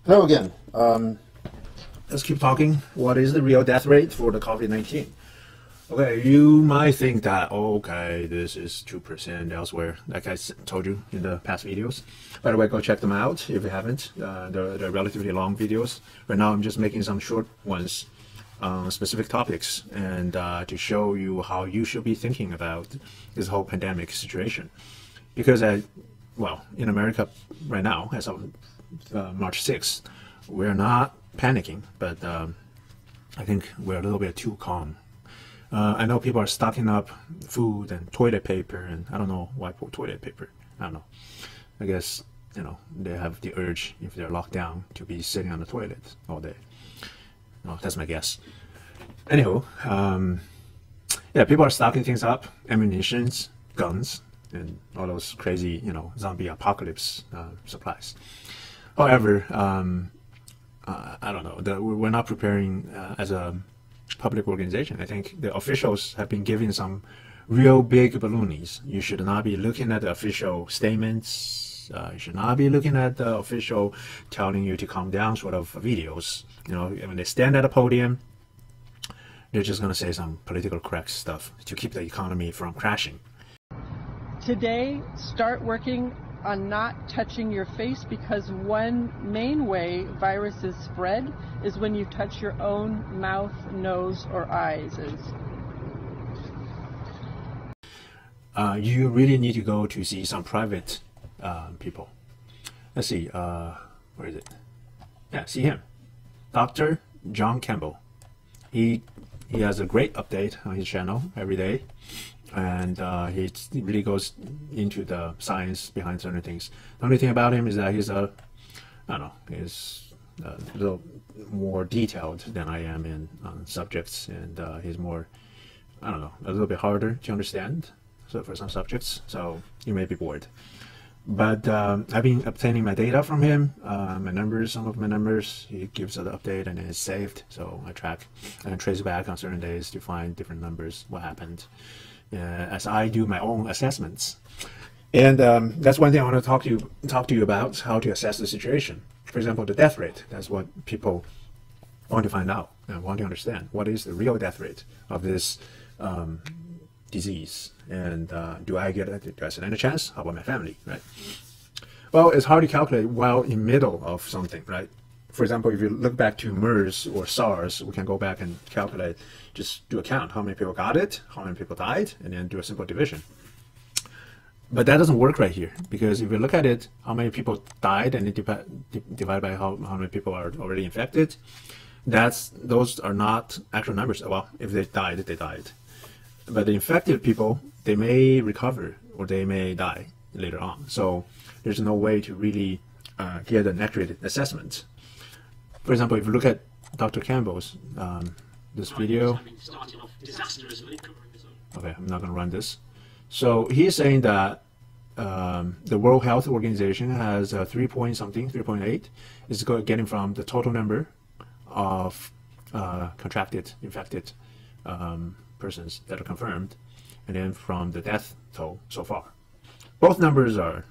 Hello again. Let's keep talking. What is the real death rate for the COVID-19? Okay, you might think that, okay, this is 2% elsewhere, like I told you in the past videos. By the way, go check them out if you haven't. They're relatively long videos. Right now, I'm just making some short ones on specific topics and to show you how you should be thinking about this whole pandemic situation. Because, well, in America right now, as of March 6th, we're not panicking, but I think we're a little bit too calm. I know people are stocking up food and toilet paper, and I don't know why for toilet paper. I don't know. I guess, you know, they have the urge, if they're locked down, to be sitting on the toilet all day. Well, that's my guess. Anywho, yeah, people are stocking things up, ammunitions, guns, and all those crazy, you know, zombie apocalypse supplies. However, I don't know, we're not preparing as a public organization. I think the officials have been giving some real big balloonies. You should not be looking at the official statements. You should not be looking at the official telling you to calm down sort of videos. You know, when they stand at a podium, they're just going to say some political correct stuff to keep the economy from crashing. Today, start working on not touching your face, because one main way viruses spread is when you touch your own mouth, nose, or eyes. You really need to go to see some private people. Let's see, where is it? Yeah, see him, Dr. John Campbell. He has a great update on his channel every day. And he really goes into the science behind certain things. The only thing about him is that he's I don't know, he's a little more detailed than I am in subjects, and he's more, I don't know, a little bit harder to understand. So for some subjects, so you may be bored. But I've been obtaining my data from him, my numbers, some of my numbers. He gives an update and it's saved, so I track and trace back on certain days to find different numbers, what happened. As I do my own assessments, and that's one thing I want to talk to you about, how to assess the situation. For example, the death rate. That's what people want to find out and want to understand. What is the real death rate of this disease? And do I stand a chance? How about my family, right? Well, it's hard to calculate while in middle of something, right? For example, if you look back to MERS or SARS, we can go back and calculate, just do a count, how many people got it, how many people died, and then do a simple division. But that doesn't work right here, because if you look at it, how many people died, and divide by how many people are already infected, those are not actual numbers. Well, if they died, they died. But the infected people, they may recover, or they may die later on. So there's no way to really get an accurate assessment. For example, if you look at Dr. Campbell's this video, okay, I'm not going to run this. So he's saying that the World Health Organization has 3 point something, 3.8, is getting from the total number of contracted, infected persons that are confirmed, and then from the death toll so far. Both numbers are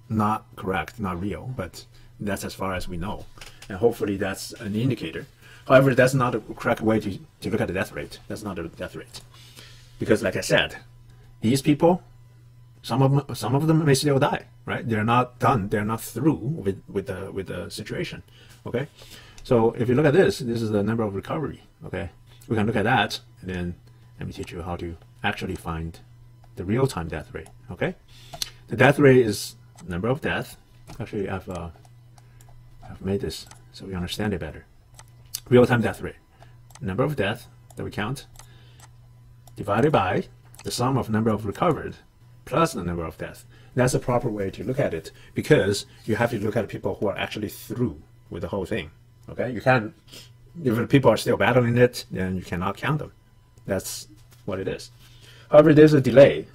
not correct, not real, but that's as far as we know, and hopefully that's an indicator. However, that's not a correct way to look at the death rate. That's not a death rate, because like I said, these people, some of them may still die, right? They're not done. They're not through with the situation. Okay, so if you look at this is the number of recovery. Okay, we can look at that, and then let me teach you how to actually find the real-time death rate. Okay, the death rate is number of death. Actually, I've made this so we understand it better. Real-time death rate, number of death that we count, divided by the sum of number of recovered plus the number of death. That's a proper way to look at it, because you have to look at people who are actually through with the whole thing. Okay, you can't, if people are still battling it, then you cannot count them. That's what it is. However, there's a delay.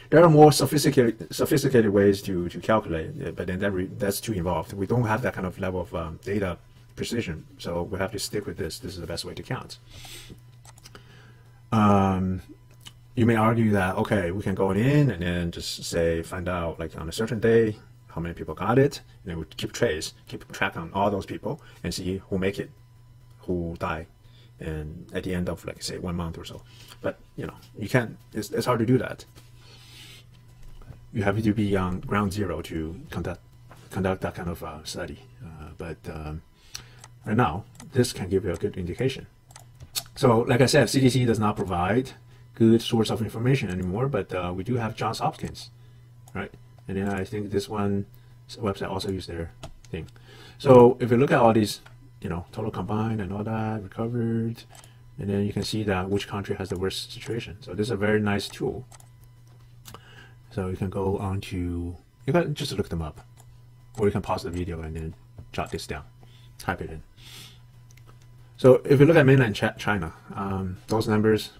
There are more sophisticated ways to calculate, but then that's too involved. We don't have that kind of level of data precision, so we have to stick with this. This is the best way to count. You may argue that, okay, we can go in and then just say, find out, like on a certain day, how many people got it, and it would keep track on all those people and see who make it, who die, and at the end of, like, say, 1 month or so. But you know, you can't. It's hard to do that. You have to be on ground zero to conduct that kind of study. But right now, this can give you a good indication. So, like I said, CDC does not provide good source of information anymore, but we do have Johns Hopkins, right? And then I think this one website also use their thing. So if you look at all these, you know, total combined and all that, recovered, and then you can see that which country has the worst situation. So this is a very nice tool. So you can go on to, you can just look them up, or you can pause the video and then jot this down, type it in. So if you look at mainland China, those numbers,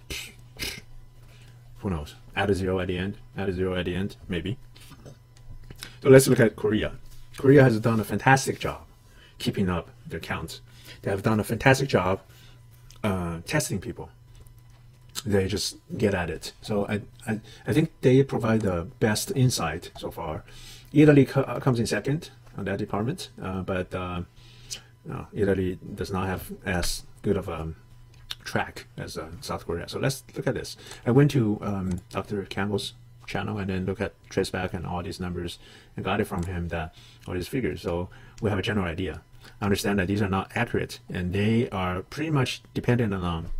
who knows? Add a zero at the end, add a zero at the end, maybe. So let's look at Korea. Korea has done a fantastic job keeping up their counts. They have done a fantastic job testing people. They just get at it. So I think they provide the best insight so far. Italy comes in second on that department, but no, Italy does not have as good of a track as South Korea. So let's look at this. I went to Dr. Campbell's channel and then look at traceback and all these numbers and got it from him, that all these figures. So we have a general idea. I understand that these are not accurate and they are pretty much dependent on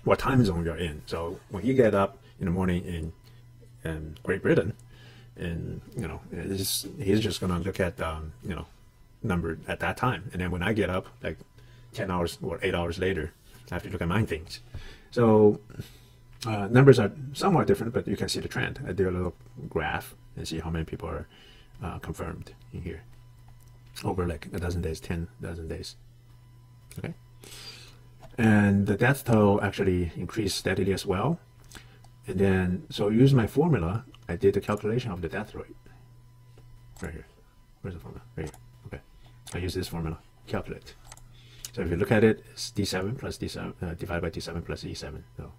what time zone you're in. So when you get up in the morning in Great Britain, and you know, he's just gonna look at you know, number at that time, and then when I get up like 10 hours or 8 hours later, I have to look at my things. So numbers are somewhat different, but you can see the trend. I did a little graph and see how many people are confirmed in here over like a dozen days, 10 dozen days. Okay. And the death toll actually increased steadily as well. And then, so use my formula, I did the calculation of the death rate. Right here. Where's the formula? Right here. Okay. I use this formula, calculate. So if you look at it, it's D7 plus D7, divided by D7 plus E7. So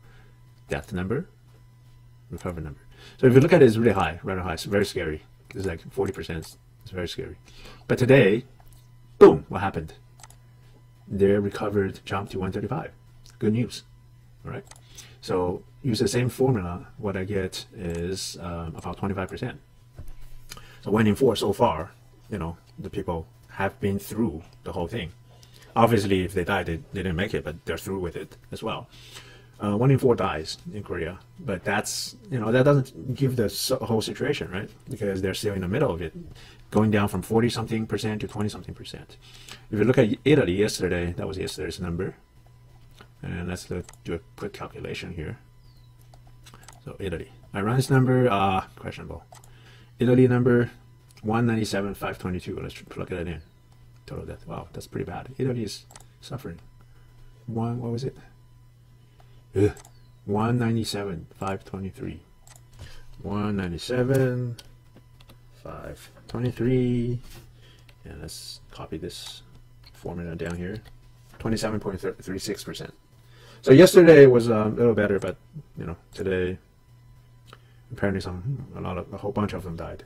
death number, recovery number. So if you look at it, it's really high, rather high. It's very scary. It's like 40%. It's very scary. But today, boom, what happened? Their recovered jumped to 135. Good news. All right. So use the same formula. What I get is about 25%. So 1 in 4 so far, you know, the people have been through the whole thing. Obviously, if they died, they didn't make it, but they're through with it as well. 1 in 4 dies in Korea, but that's, you know, that doesn't give the whole situation, right? Because they're still in the middle of it, going down from 40-something% to 20-something%. If you look at Italy yesterday, that was yesterday's number. And let's do a quick calculation here. So Italy, I run this number, questionable. Italy number 197,522. Let's plug that in. Total death. Wow, that's pretty bad. Italy is suffering. What was it? 197,523. 197,523. And let's copy this formula down here. 27.36%. So yesterday was a little better, but you know, today apparently a whole bunch of them died.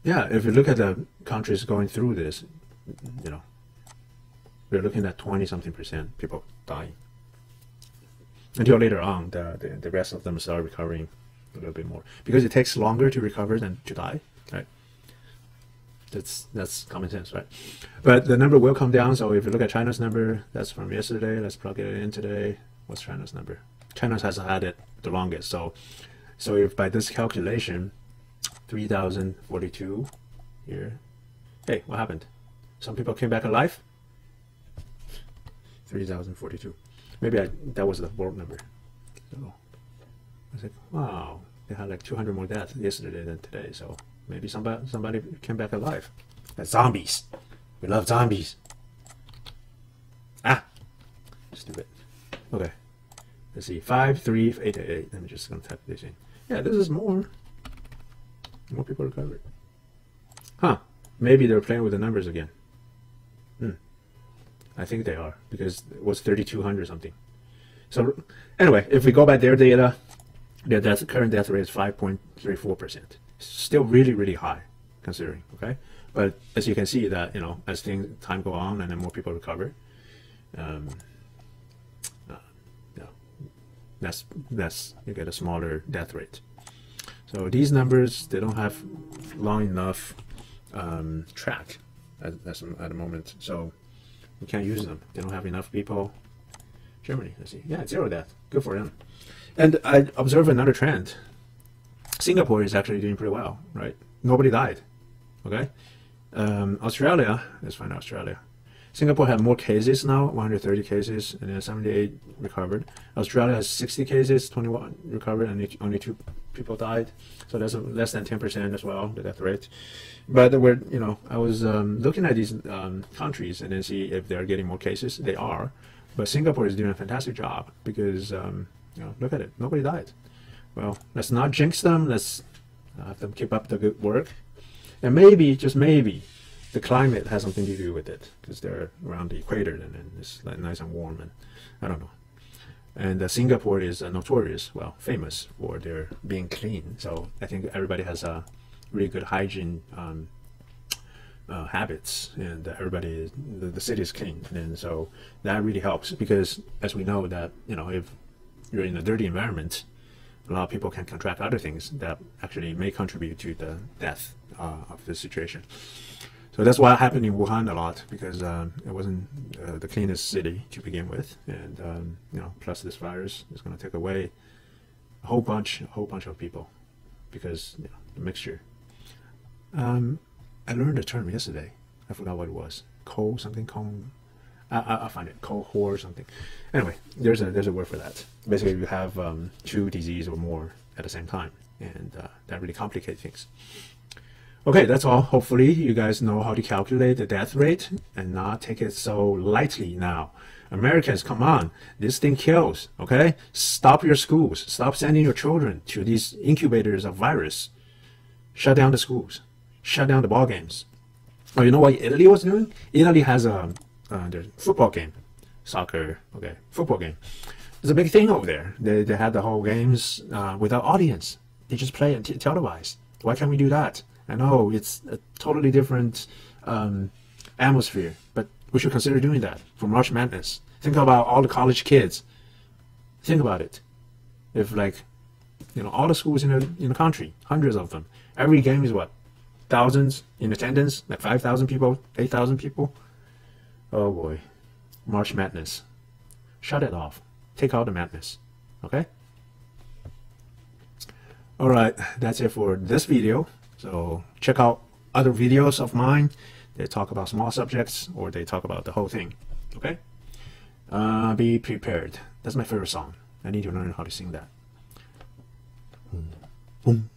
Yeah, if you look at the countries going through this, you know, we're looking at 20-something% people dying. Until later on, the rest of them start recovering a little bit more, because it takes longer to recover than to die, right? That's common sense, right? But the number will come down. So if you look at China's number, that's from yesterday. Let's plug it in today. What's China's number? China has had it the longest. So if by this calculation, 3,042 here. Hey, what happened? Some people came back alive? 3,042. Maybe that was the world number. So I was like, wow, they had like 200 more deaths yesterday than today. So maybe somebody came back alive. That's zombies. We love zombies. Ah, stupid. Okay, let's see. 53888. I'm just gonna type this in. Yeah, this is more. More people recovered. Huh? Maybe they're playing with the numbers again. I think they are, because it was 3,200 something. So anyway, if we go by their data, Their current death rate is 5.34%. Still really, really high, considering. Okay, but as you can see that, you know, as time go on and then more people recover, yeah, that's you get a smaller death rate. So these numbers, they don't have long enough track at the moment, so we can't use them. They don't have enough people. Germany, let's see, yeah, 0 death. Good for them. And I observe another trend. Singapore is actually doing pretty well, right? Nobody died. Okay. Australia, let's find Australia. Singapore had more cases now, 130 cases, and then 78 recovered. Australia has 60 cases, 21 recovered, and only 2 people died. So that's less than 10% as well, the death rate. But we're, you know, I was looking at these countries and then see if they're getting more cases. They are, but Singapore is doing a fantastic job because, you know, look at it, nobody died. Well, let's not jinx them. Let's have them keep up the good work, and maybe, just maybe, the climate has something to do with it because they're around the equator and then it's like nice and warm, and I don't know. And Singapore is notorious, well, famous for their being clean. So I think everybody has a really good hygiene habits, and everybody, the city is clean, and so that really helps because, as we know, that, you know, if you're in a dirty environment, a lot of people can contract other things that actually may contribute to the death of the situation. So that's what happened in Wuhan a lot, because it wasn't the cleanest city to begin with, and you know, plus this virus is going to take away a whole bunch of people because, you know, the mixture. I learned a term yesterday. I forgot what it was. Cold something. I'll find it. Cold or something. Anyway, there's a word for that. Basically, you have 2 diseases or more at the same time, and that really complicates things. Okay, that's all. Hopefully you guys know how to calculate the death rate and not take it so lightly now. Americans, come on, this thing kills, okay? Stop your schools. Stop sending your children to these incubators of virus. Shut down the schools. Shut down the ball games. Oh, you know what Italy was doing? Italy has their football game. Soccer, okay, football game. It's a big thing over there. They had the whole games without audience. They just play it televised. Why can't we do that? I know it's a totally different atmosphere, but we should consider doing that for March Madness. Think about all the college kids. Think about it. If, like, you know, all the schools in the country, hundreds of them, every game is what, thousands in attendance, like 5,000 people, 8,000 people. Oh boy, March Madness. Shut it off. Take out the madness. Okay. All right, that's it for this video. So check out other videos of mine. They talk about small subjects or they talk about the whole thing. Okay? Be prepared. That's my favorite song. I need to learn how to sing that. Boom.